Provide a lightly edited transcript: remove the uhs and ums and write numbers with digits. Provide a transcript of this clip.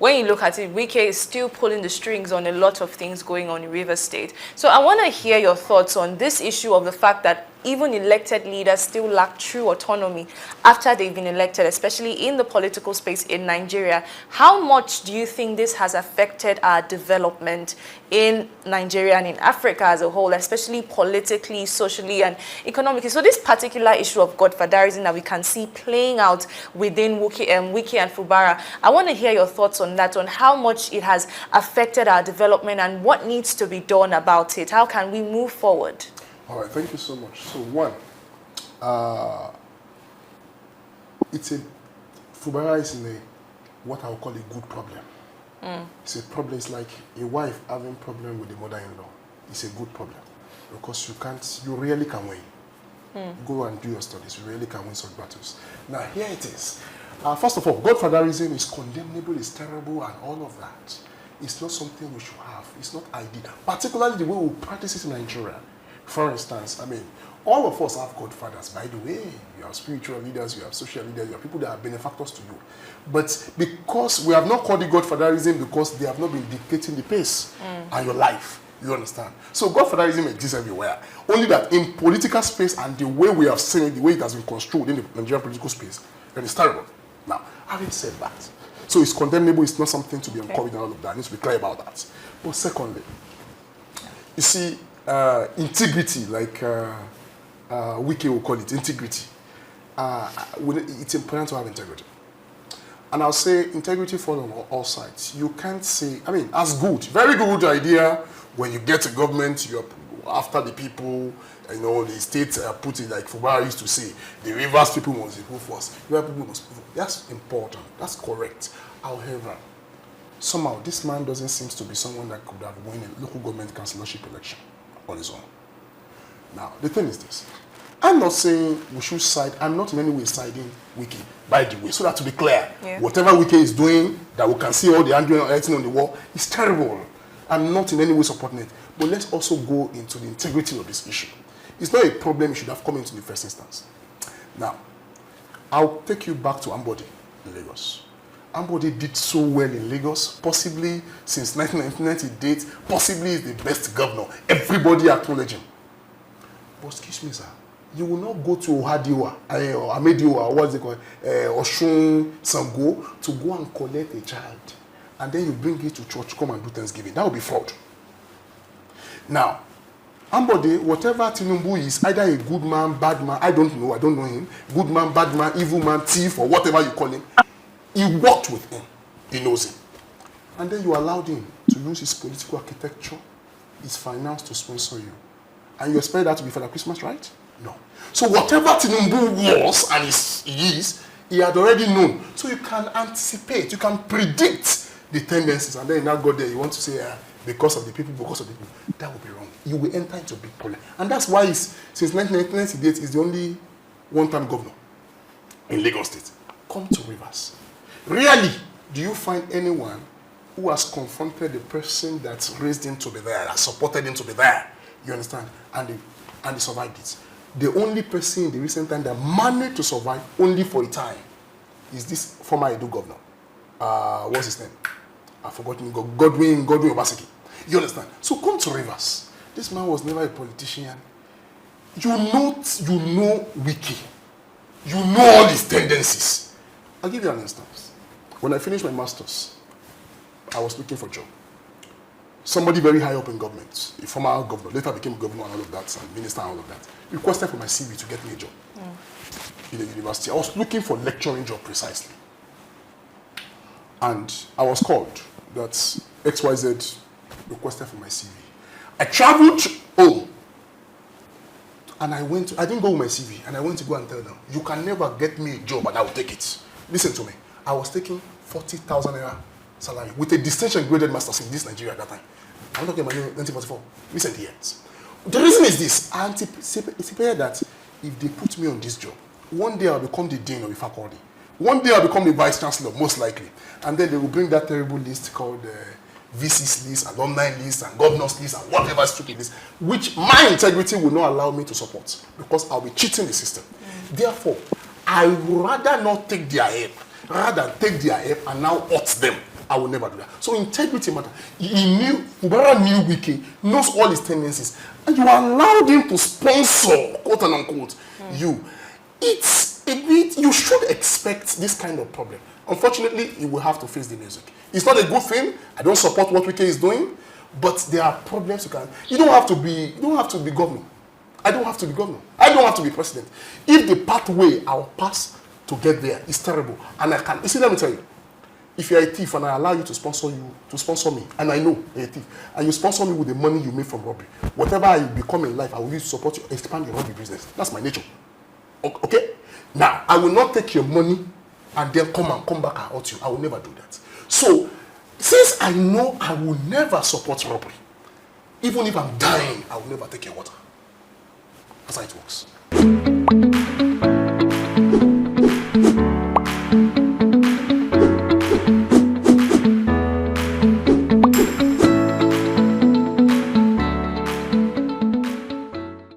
when you look at it, Wike is still pulling the strings on a lot of things going on in Rivers State. So I want to hear your thoughts on this issue of the fact that even elected leaders still lack true autonomy after they've been elected, especially in the political space in Nigeria. How much do you think this has affected our development in Nigeria and in Africa as a whole, especially politically, socially, and economically? So this particular issue of godfatherism that we can see playing out within Wike and Fubara, I want to hear your thoughts on that, on how much it has affected our development and what needs to be done about it. How can we move forward? All right, thank you so much. So one, Fubara is in what I would call a good problem. It's a problem. It's like a wife having problem with the mother-in-law. It's a good problem because you really can win. Go and do your studies. You really can win such battles. Now here it is. First of all, godfatherism is condemnable, it's terrible, and all of that. It's not something we should have. It's not ideal, particularly the way we practice it in Nigeria. For instance, I mean, all of us have godfathers, by the way. You have spiritual leaders, you have social leaders, you have people that are benefactors to you. But because we have not called it godfatherism because they have not been dictating the pace and your life, you understand? So godfatherism exists everywhere. Only that in political space and the way we have seen it, the way it has been construed in the Nigerian political space, then it's terrible. Now, having said that, so it's condemnable, it's not something to be encouraged and all of that. I need to be clear about that. But secondly, you see, integrity, like Wike will call it, integrity. It's important to have integrity. And I'll say integrity falls on all sides. You can't say, I mean, as good, very good idea when you get to government, you're after the people, you know, the state put it like Fubara used to say, the Rivers people must be put first. River people must be put first. That's important, that's correct. However, somehow this man doesn't seem to be someone that could have won a local government councillorship election on his own. Now, the thing is this. I'm not saying we should side, I'm not in any way siding Wike, by the way, so that to be clear, whatever Wike is doing, that we can see all the handwriting writing on the wall, is terrible. I'm not in any way supporting it. But let's also go into the integrity of this issue. It's not a problem it should have come into the first instance. Now, I'll take you back to Ambode in Lagos. Ambode did so well in Lagos, possibly since 1990 date, possibly is the best governor. Everybody acknowledge him. But excuse me, sir, you will not go to Ohadiwa, or Amediwa, or what's it called, Oshun Sango, to go and collect a child. And then you bring it to church, come and do Thanksgiving. That will be fraud. Now, Ambode, whatever Tinubu is, either a good man, bad man, I don't know him, good man, bad man, evil man, thief, or whatever you call him, he worked with him, he knows him. And then you allowed him to use his political architecture, his finance to sponsor you. And you expect that to be Father Christmas, right? No. So whatever Tinubu was and he is, he had already known. So you can anticipate, you can predict the tendencies, and then you now go there, you want to say, because of the people, because of the people. That would be wrong. You will enter into a big problem. And that's why since 1998, he's the only one-time governor in Lagos State. Come to Rivers. Rarely do you find anyone who has confronted the person that raised him to be there, that supported him to be there. You understand? And they survived it. The only person in the recent time that managed to survive only for a time is this former Edo governor. What's his name? I've forgotten. Godwin Obaseki. You understand? So come to Rivers. This man was never a politician. You know Wike. You know all his tendencies. I'll give you an instance. When I finished my master's, I was looking for a job. Somebody very high up in government, a former governor, later became governor and all of that, and minister and all of that, requested for my CV to get me a job in the university. I was looking for lecturing job precisely. And I was called that XYZ requested for my CV. I traveled home and I didn't go with my CV, and I went to go and tell them, you can never get me a job and I will take it. Listen to me. I was taking 40,000 naira salary with a distinction graded master's in this Nigeria at that time. I'm talking about 1944, recent years. The reason is this: I anticipated that if they put me on this job, one day I'll become the dean of the faculty. One day I'll become the vice chancellor, most likely. And then they will bring that terrible list called VC's list, alumni list, and governor's list, and whatever stupid list, which my integrity will not allow me to support, because I'll be cheating the system. Therefore, I would rather not take their help, rather than take their help and now hurt them I will never do that. So integrity matter. Fubara knew Wike, knows all his tendencies, and you allowed him to sponsor, quote and unquote, you. It's a bit, you should expect this kind of problem. Unfortunately, he will have to face the music. It's not a good thing. I don't support what Wike is doing, but there are problems you don't have to be governor. I don't have to be governor. I don't have to be president. If the pathway I'll pass to get there is terrible, and I can, you see, let me tell you, if you're a thief and I allow you to sponsor me, and I know you're a thief, and you sponsor me with the money you make from robbery, whatever I become in life, I will use to support you, expand your robbery business. That's my nature. Okay? Now, I will not take your money and then come back and hurt you. I will never do that. So, since I know I will never support robbery, even if I'm dying, I will never take your water. That's how it works.